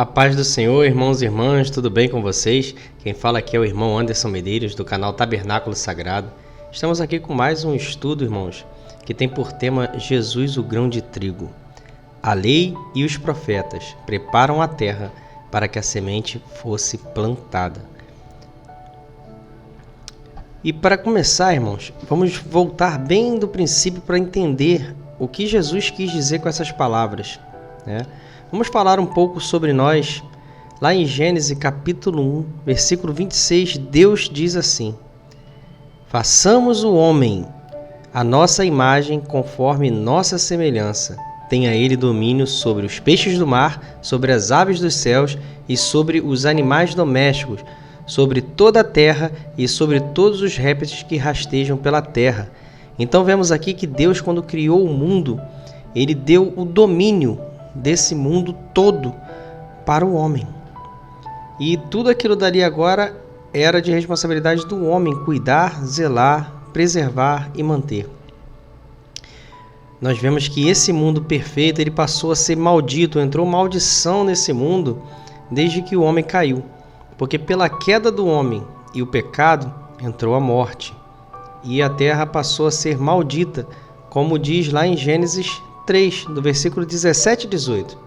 A paz do Senhor, irmãos e irmãs, tudo bem com vocês? Quem fala aqui é o irmão Anderson Medeiros, do canal Tabernáculo Sagrado. Estamos aqui com mais um estudo, irmãos, que tem por tema Jesus, o grão de trigo. A lei e os profetas preparam a terra para que a semente fosse plantada. E para começar, irmãos, vamos voltar bem do princípio para entender o que Jesus quis dizer com essas palavras, né? Vamos falar um pouco sobre nós. Lá em Gênesis capítulo 1, versículo 26, Deus diz assim: façamos o homem a nossa imagem conforme nossa semelhança. Tenha ele domínio sobre os peixes do mar, sobre as aves dos céus e sobre os animais domésticos, sobre toda a terra e sobre todos os répteis que rastejam pela terra. Então vemos aqui que Deus, quando criou o mundo, ele deu o domínio desse mundo todo para o homem. E tudo aquilo dali agora era de responsabilidade do homem cuidar, zelar, preservar e manter. Nós vemos que esse mundo perfeito, ele passou a ser maldito, entrou maldição nesse mundo desde que o homem caiu. Porque pela queda do homem e o pecado, entrou a morte. E a terra passou a ser maldita, como diz lá em Gênesis 3, do versículo 17 e 18.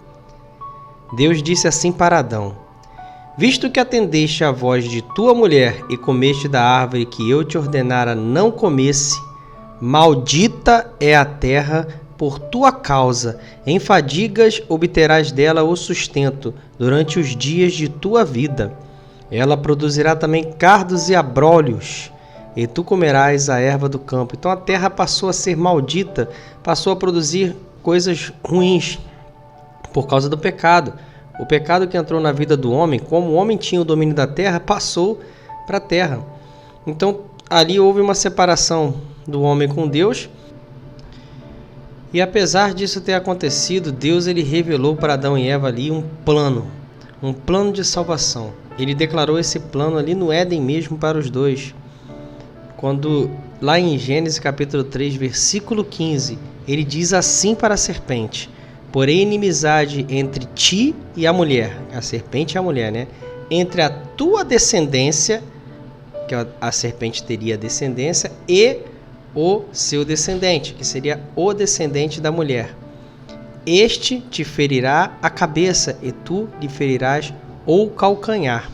Deus disse assim para Adão: visto que atendeste à voz de tua mulher e comeste da árvore que eu te ordenara não comesse, maldita é a terra por tua causa, em fadigas obterás dela o sustento durante os dias de tua vida. Ela produzirá também cardos e abrolhos, e tu comerás a erva do campo. Então a terra passou a ser maldita, passou a produzir coisas ruins por causa do pecado. O pecado que entrou na vida do homem, como o homem tinha o domínio da terra, passou para a terra. Então ali houve uma separação do homem com Deus. E apesar disso ter acontecido, Deus ele revelou para Adão e Eva ali um plano de salvação. Ele declarou esse plano ali no Éden mesmo para os dois. Quando lá em Gênesis capítulo 3, versículo 15, ele diz assim para a serpente: porém inimizade entre ti e a mulher, a serpente e a mulher, né? Entre a tua descendência, que a serpente teria descendência, e o seu descendente, que seria o descendente da mulher. Este te ferirá a cabeça e tu lhe ferirás o calcanhar.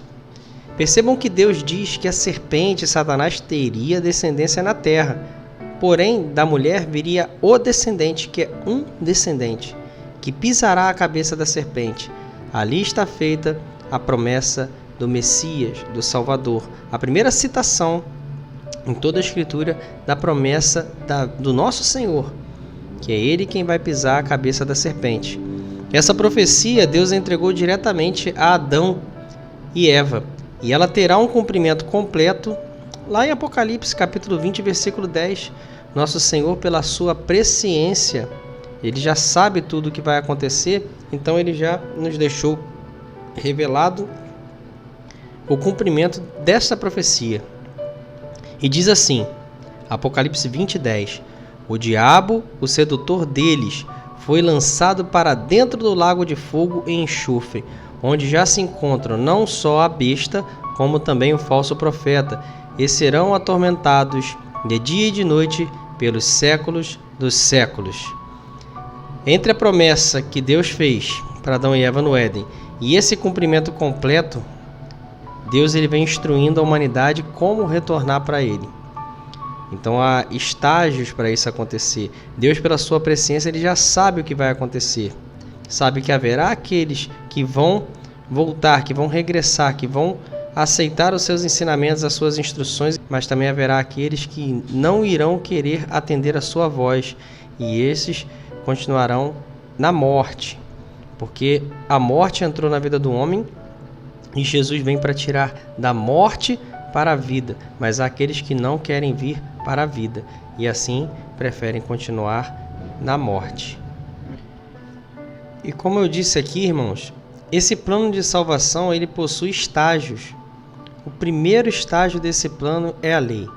Percebam que Deus diz que a serpente, Satanás, teria descendência na terra. Porém, da mulher viria o descendente, que é um descendente, que pisará a cabeça da serpente. Ali está feita a promessa do Messias, do Salvador. A primeira citação em toda a Escritura da promessa do nosso Senhor, que é Ele quem vai pisar a cabeça da serpente. Essa profecia Deus entregou diretamente a Adão e Eva, e ela terá um cumprimento completo lá em Apocalipse, capítulo 20, versículo 10. Nosso Senhor, pela sua presciência, Ele já sabe tudo o que vai acontecer, então Ele já nos deixou revelado o cumprimento dessa profecia. E diz assim, Apocalipse 20, 10: o diabo, o sedutor deles, foi lançado para dentro do lago de fogo e enxofre, onde já se encontram não só a besta, como também o falso profeta, e serão atormentados de dia e de noite pelos séculos dos séculos. Entre a promessa que Deus fez para Adão e Eva no Éden e esse cumprimento completo, Deus ele vem instruindo a humanidade como retornar para Ele. Então há estágios para isso acontecer. Deus, pela sua presciência, Ele já sabe o que vai acontecer. Sabe que haverá aqueles que vão voltar, que vão regressar, que vão aceitar os seus ensinamentos, as suas instruções, mas também haverá aqueles que não irão querer atender a sua voz, e esses continuarão na morte, porque a morte entrou na vida do homem e Jesus vem para tirar da morte para a vida, mas há aqueles que não querem vir para a vida e assim preferem continuar na morte. E como eu disse aqui, irmãos, esse plano de salvação ele possui estágios. O primeiro estágio desse plano é a lei.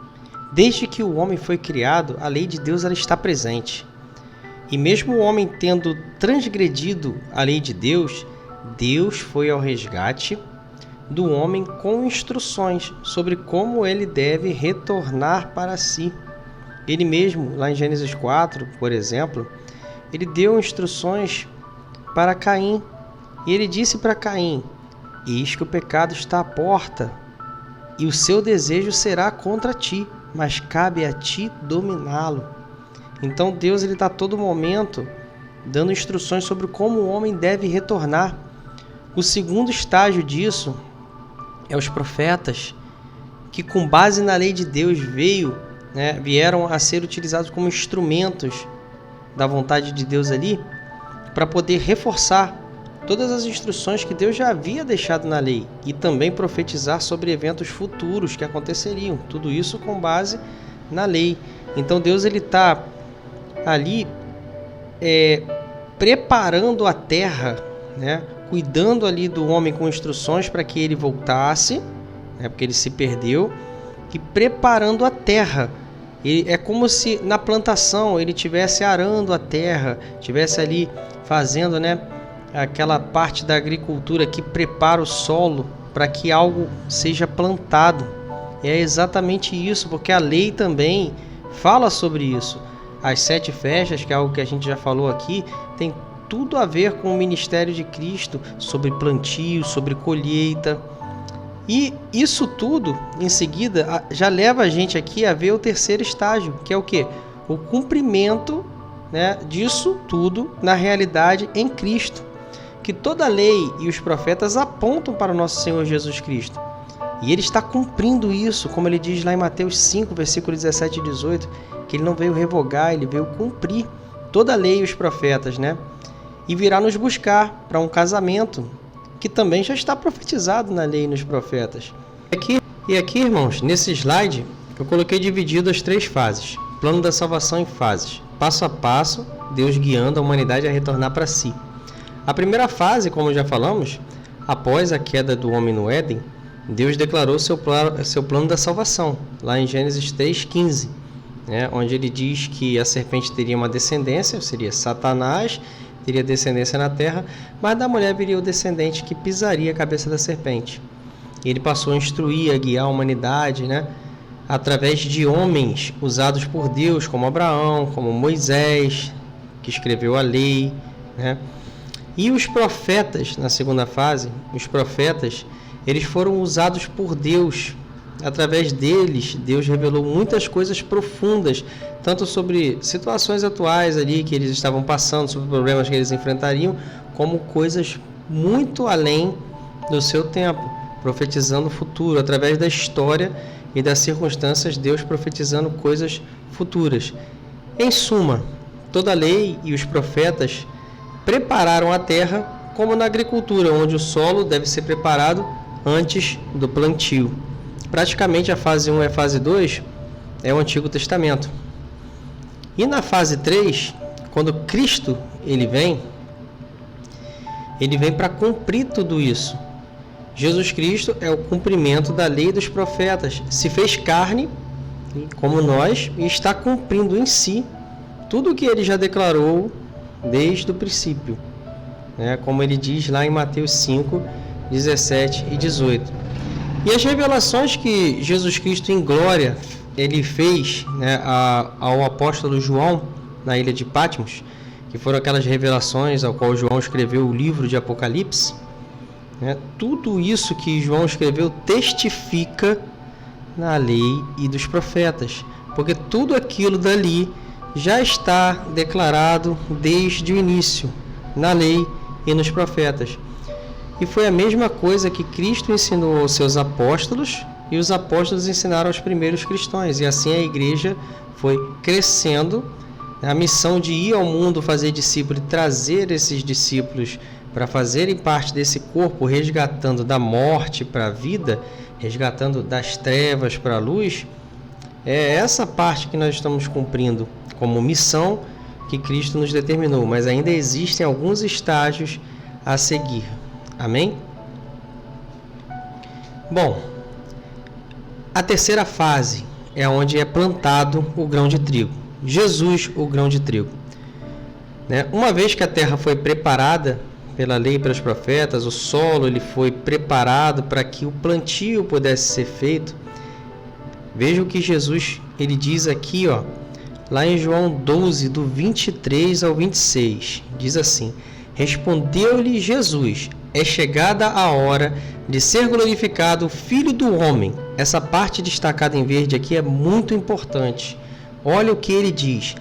Desde que o homem foi criado, a lei de Deus ela está presente. E mesmo o homem tendo transgredido a lei de Deus, Deus foi ao resgate do homem com instruções sobre como ele deve retornar para si. Ele mesmo, lá em Gênesis 4, por exemplo, ele deu instruções para Caim. E ele disse para Caim: eis que o pecado está à porta, e o seu desejo será contra ti, mas cabe a ti dominá-lo. Então Deus está a todo momento dando instruções sobre como o homem deve retornar. O segundo estágio disso é os profetas, que com base na lei de Deus vieram a ser utilizados como instrumentos da vontade de Deus ali, para poder reforçar todas as instruções que Deus já havia deixado na lei e também profetizar sobre eventos futuros que aconteceriam. Tudo isso com base na lei. Então Deus está ali preparando a terra, cuidando ali do homem com instruções para que ele voltasse, porque ele se perdeu, e preparando a terra. É como se na plantação ele estivesse arando a terra, estivesse ali fazendo aquela parte da agricultura que prepara o solo para que algo seja plantado. É exatamente isso, porque a lei também fala sobre isso. As 7 festas, que é algo que a gente já falou aqui, tem tudo a ver com o ministério de Cristo, sobre plantio, sobre colheita. E isso tudo, em seguida, já leva a gente aqui a ver o terceiro estágio, que é o quê? O cumprimento disso tudo na realidade em Cristo. Que toda a lei e os profetas apontam para o nosso Senhor Jesus Cristo. E ele está cumprindo isso, como ele diz lá em Mateus 5, versículo 17 e 18, que ele não veio revogar, ele veio cumprir toda a lei e os profetas, e virá nos buscar para um casamento, que também já está profetizado na lei e nos profetas. E aqui, irmãos, nesse slide, eu coloquei dividido as 3 fases. Plano da salvação em fases. Passo a passo, Deus guiando a humanidade a retornar para si. A primeira fase, como já falamos, após a queda do homem no Éden, Deus declarou seu plano da salvação, lá em Gênesis 3,15, onde ele diz que a serpente teria uma descendência, seria Satanás, teria descendência na terra, mas da mulher viria o descendente que pisaria a cabeça da serpente. E ele passou a instruir, a guiar a humanidade, através de homens usados por Deus, como Abraão, como Moisés, que escreveu a lei, E os profetas, na segunda fase, os profetas, eles foram usados por Deus. Através deles, Deus revelou muitas coisas profundas, tanto sobre situações atuais ali que eles estavam passando, sobre problemas que eles enfrentariam, como coisas muito além do seu tempo, profetizando o futuro, através da história e das circunstâncias, Deus profetizando coisas futuras. Em suma, toda a lei e os profetas prepararam a terra, como na agricultura, onde o solo deve ser preparado antes do plantio. Praticamente a fase 1 e a fase 2 é o Antigo Testamento. E na fase 3, quando Cristo ele vem para cumprir tudo isso. Jesus Cristo é o cumprimento da lei dos profetas. Se fez carne, como nós, e está cumprindo em si tudo o que ele já declarou desde o princípio, como ele diz lá em Mateus 5, 17 e 18. E as revelações que Jesus Cristo em glória ele fez ao apóstolo João na ilha de Patmos, que foram aquelas revelações ao qual João escreveu o livro de Apocalipse, tudo isso que João escreveu testifica na lei e dos profetas, porque tudo aquilo dali já está declarado desde o início, na lei e nos profetas. E foi a mesma coisa que Cristo ensinou aos seus apóstolos, e os apóstolos ensinaram aos primeiros cristãos. E assim a igreja foi crescendo. A missão de ir ao mundo fazer discípulos e trazer esses discípulos para fazerem parte desse corpo, resgatando da morte para a vida, resgatando das trevas para a luz, é essa parte que nós estamos cumprindo como missão que Cristo nos determinou, mas ainda existem alguns estágios a seguir. Amém? Bom, a terceira fase é onde é plantado o grão de trigo. Jesus, o grão de trigo. Uma vez que a terra foi preparada pela lei e pelos profetas, o solo ele foi preparado para que o plantio pudesse ser feito. Veja o que Jesus ele diz aqui, ó, lá em João 12, do 23 ao 26. Diz assim: respondeu-lhe Jesus: é chegada a hora de ser glorificado o Filho do Homem. Essa parte destacada em verde aqui é muito importante. Olha o que ele diz: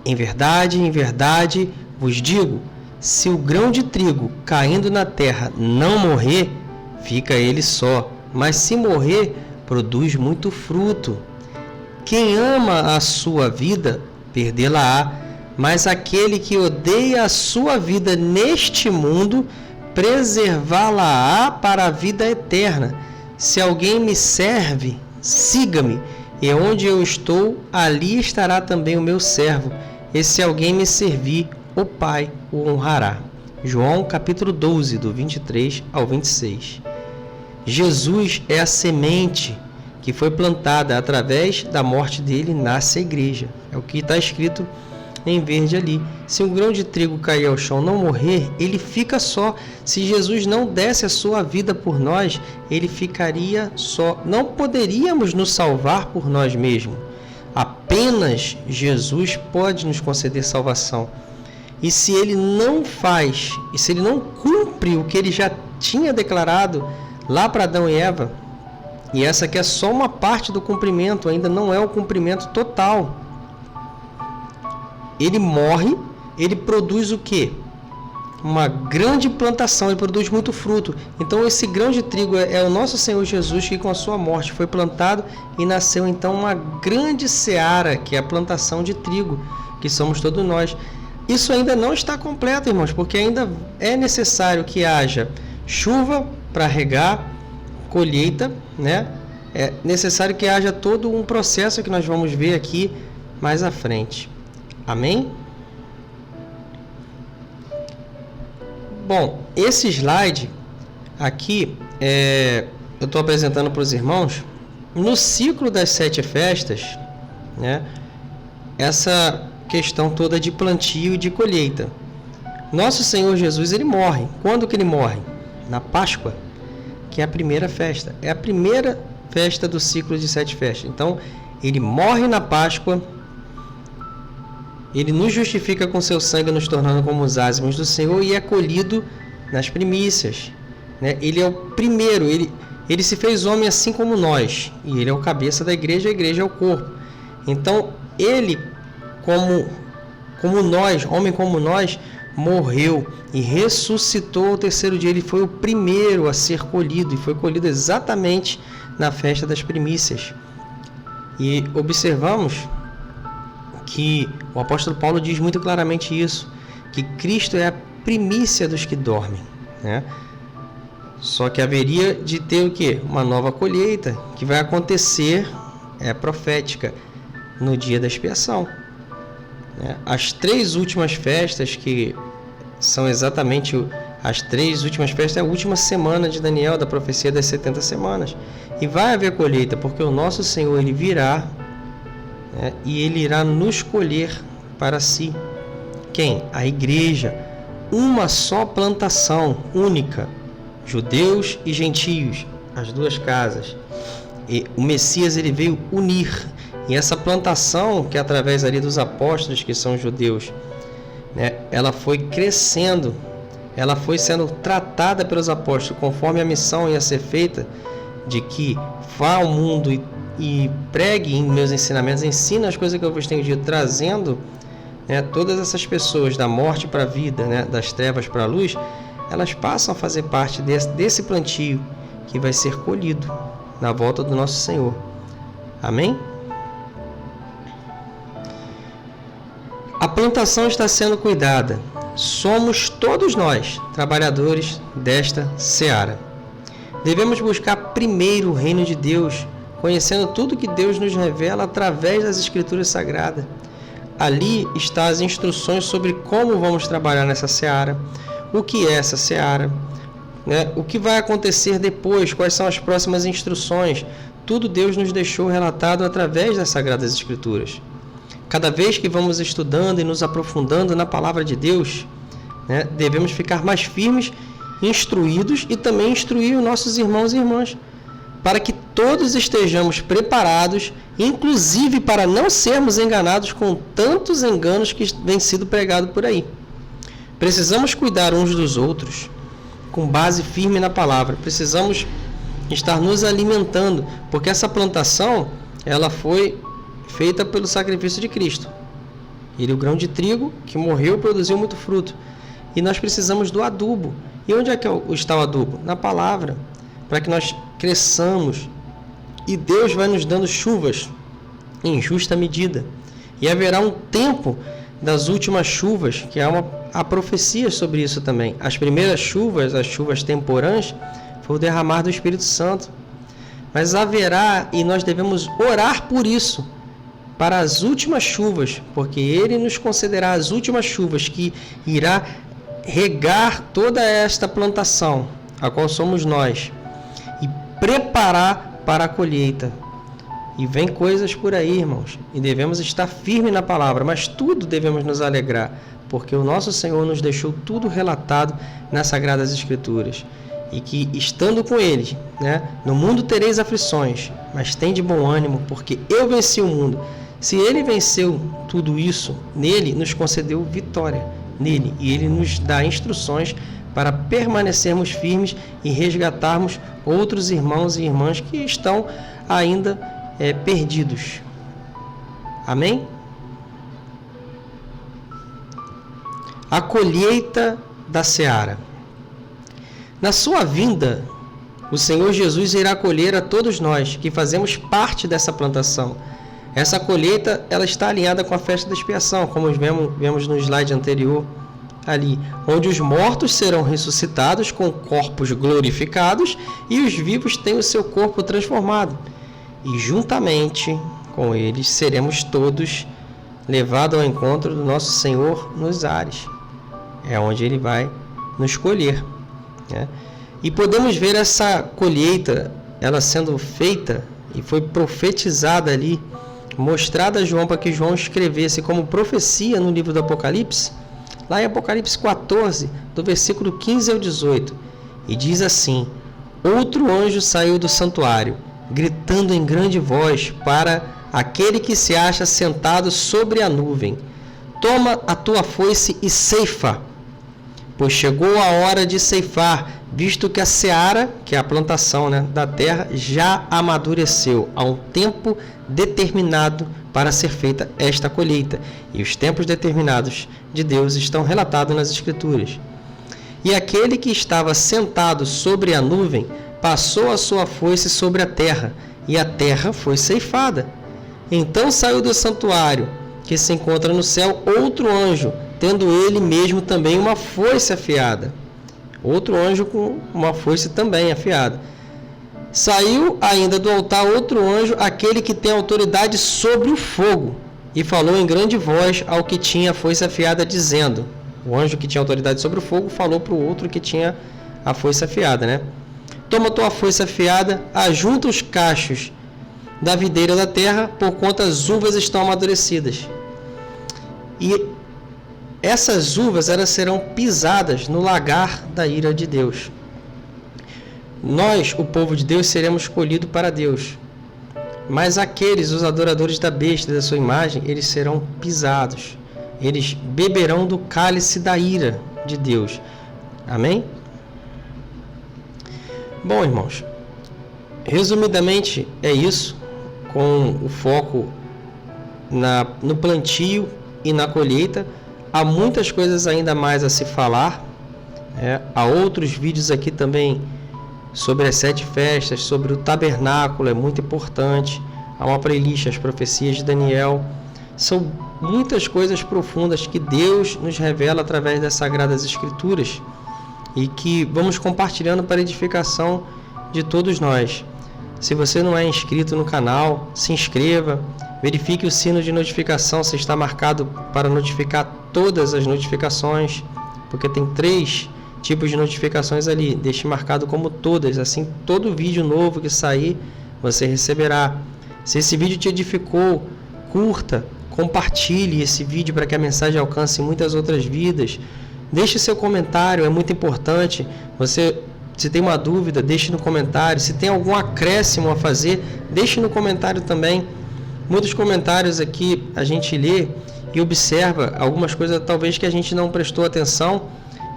em verdade vos digo, se o grão de trigo caindo na terra não morrer, fica ele só, mas se morrer, produz muito fruto. Quem ama a sua vida, perdê-la-á, mas aquele que odeia a sua vida neste mundo, preservá-la-á para a vida eterna. Se alguém me serve, siga-me, e onde eu estou, ali estará também o meu servo. E se alguém me servir, o Pai o honrará. João capítulo 12, do 23 ao 26. Jesus é a semente que foi plantada. Através da morte dele nasce a igreja. É o que está escrito em verde ali. Se um grão de trigo cair ao chão não morrer, ele fica só. Se Jesus não desse a sua vida por nós, ele ficaria só. Não poderíamos nos salvar por nós mesmos. Apenas Jesus pode nos conceder salvação. E se ele não faz, e se ele não cumpre o que ele já tinha declarado lá para Adão e Eva, e essa aqui é só uma parte do cumprimento, ainda não é o cumprimento total. Ele morre, ele produz o quê? Uma grande plantação, ele produz muito fruto. Então esse grão de trigo é o nosso Senhor Jesus, que com a sua morte foi plantado e nasceu então uma grande seara, que é a plantação de trigo, que somos todos nós. Isso ainda não está completo, irmãos, porque ainda é necessário que haja chuva para regar, colheita, né? É necessário que haja todo um processo que nós vamos ver aqui mais à frente. Amém? Bom, esse slide aqui eu estou apresentando para os irmãos no ciclo das 7 festas, né? Essa questão toda de plantio e de colheita. Nosso Senhor Jesus, ele morre. Quando que ele morre? Na Páscoa, que é a primeira festa. É a primeira festa do ciclo de 7 festas. Então, ele morre na Páscoa. Ele nos justifica com seu sangue, nos tornando como os ázimos do Senhor, e é colhido nas primícias, né? Ele é o primeiro, ele se fez homem assim como nós, e ele é o cabeça da igreja, a igreja é o corpo. Então, ele, como nós, homem como nós, morreu e ressuscitou ao terceiro dia. Ele foi o primeiro a ser colhido, e foi colhido exatamente na festa das primícias. E observamos que o apóstolo Paulo diz muito claramente isso, que Cristo é a primícia dos que dormem, né? Só que haveria de ter o quê? Uma nova colheita, que vai acontecer, profética, no dia da expiação, né? As 3 últimas festas, que são exatamente as 3 últimas festas, é a última semana de Daniel, da profecia das 70 semanas. E vai haver colheita, porque o nosso Senhor, ele virá, e ele irá nos colher para si. Quem? A igreja. Uma só plantação, única. Judeus e gentios, as 2 casas. E o Messias, ele veio unir. E essa plantação, que é através ali dos apóstolos, que são judeus, né, ela foi crescendo, ela foi sendo tratada pelos apóstolos, conforme a missão ia ser feita, de que vá ao mundo e pregue em meus ensinamentos, ensina as coisas que eu vos tenho dito, trazendo, né, todas essas pessoas da morte para a vida, né, das trevas para a luz. Elas passam a fazer parte desse plantio que vai ser colhido na volta do nosso Senhor. Amém? A plantação está sendo cuidada. Somos todos nós trabalhadores desta seara. Devemos buscar primeiro o reino de Deus, conhecendo tudo que Deus nos revela através das Escrituras Sagradas. Ali estão as instruções sobre como vamos trabalhar nessa seara, o que é essa seara, né? O que vai acontecer depois, quais são as próximas instruções. Tudo Deus nos deixou relatado através das Sagradas Escrituras. Cada vez que vamos estudando e nos aprofundando na Palavra de Deus, né? Devemos ficar mais firmes, instruídos e também instruir os nossos irmãos e irmãs, para que todos estejamos preparados, inclusive para não sermos enganados com tantos enganos que vêm sido pregados por aí. Precisamos cuidar uns dos outros, com base firme na palavra. Precisamos estar nos alimentando, porque essa plantação, ela foi feita pelo sacrifício de Cristo. Ele, o grão de trigo que morreu, produziu muito fruto. E nós precisamos do adubo. E onde é que está o adubo? Na palavra, para que nós cresçamos. E Deus vai nos dando chuvas em justa medida. E haverá um tempo das últimas chuvas, que há profecias sobre isso também. As primeiras chuvas, as chuvas temporãs, foi o derramar do Espírito Santo. Mas haverá, e nós devemos orar por isso, para as últimas chuvas, porque Ele nos concederá as últimas chuvas, que irá regar toda esta plantação, a qual somos nós, e preparar para a colheita. E vem coisas por aí, irmãos, e devemos estar firmes na palavra, mas tudo devemos nos alegrar, porque o nosso Senhor nos deixou tudo relatado nas Sagradas Escrituras. E que, estando com Ele, né, no mundo tereis aflições, mas tem de bom ânimo, porque eu venci o mundo. Se Ele venceu tudo isso, nele nos concedeu vitória, nele. E Ele nos dá instruções para permanecermos firmes e resgatarmos outros irmãos e irmãs que estão ainda perdidos. Amém? A colheita da seara. Na sua vinda, o Senhor Jesus irá colher a todos nós que fazemos parte dessa plantação. Essa colheita, ela está alinhada com a festa da expiação, como vemos no slide anterior ali, onde os mortos serão ressuscitados com corpos glorificados e os vivos têm o seu corpo transformado. E juntamente com eles seremos todos levados ao encontro do nosso Senhor nos ares. É onde Ele vai nos colher. E podemos ver essa colheita, ela sendo feita e foi profetizada ali, mostrada a João para que João escrevesse como profecia no livro do Apocalipse, lá em Apocalipse 14, do versículo 15 ao 18, e diz assim: outro anjo saiu do santuário, gritando em grande voz para aquele que se acha sentado sobre a nuvem: toma a tua foice e ceifa, pois chegou a hora de ceifar, visto que a seara, que é a plantação, da terra, já amadureceu. Há um tempo determinado para ser feita esta colheita, e os tempos determinados de Deus estão relatados nas Escrituras. E aquele que estava sentado sobre a nuvem passou a sua foice sobre a terra, e a terra foi ceifada. Então saiu do santuário, que se encontra no céu, outro anjo, tendo ele mesmo também uma foice afiada. Outro anjo com uma foice também afiada. Saiu ainda do altar outro anjo, aquele que tem autoridade sobre o fogo, e falou em grande voz ao que tinha a foice afiada, dizendo... O anjo que tinha autoridade sobre o fogo falou para o outro que tinha a foice afiada, toma tua foice afiada, ajunta os cachos da videira da terra, porquanto as uvas estão amadurecidas. E essas uvas, elas serão pisadas no lagar da ira de Deus. Nós, o povo de Deus, seremos escolhidos para Deus. Mas aqueles, os adoradores da besta e da sua imagem, eles serão pisados. Eles beberão do cálice da ira de Deus. Amém? Bom, irmãos, resumidamente é isso, com o foco no plantio e na colheita. Há muitas coisas ainda mais a se falar. Há outros vídeos aqui também sobre as 7 festas, sobre o tabernáculo, é muito importante. Há uma playlist, as profecias de Daniel. São muitas coisas profundas que Deus nos revela através das Sagradas Escrituras e que vamos compartilhando para a edificação de todos nós. Se você não é inscrito no canal, se inscreva, verifique o sino de notificação se está marcado para notificar todas as notificações, porque tem 3 tipos de notificações ali. Deixe marcado como todas, assim todo vídeo novo que sair você receberá. Se esse vídeo te edificou, curta, compartilhe esse vídeo para que a mensagem alcance muitas outras vidas. Deixe seu comentário, é muito importante. Se tem uma dúvida, deixe no comentário. Se tem algum acréscimo a fazer, deixe no comentário também. Muitos comentários aqui a gente lê e observa algumas coisas talvez que a gente não prestou atenção,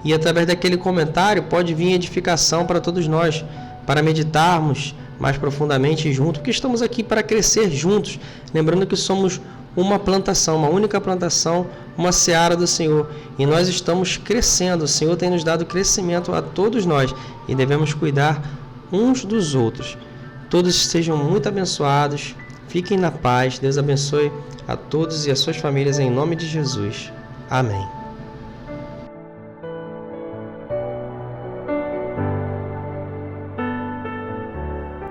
e através daquele comentário pode vir edificação para todos nós, para meditarmos mais profundamente juntos, porque estamos aqui para crescer juntos, lembrando que somos uma plantação, uma única plantação, uma seara do Senhor, e nós estamos crescendo. O Senhor tem nos dado crescimento a todos nós e devemos cuidar uns dos outros. Todos sejam muito abençoados, fiquem na paz, Deus abençoe a todos e as suas famílias em nome de Jesus. Amém.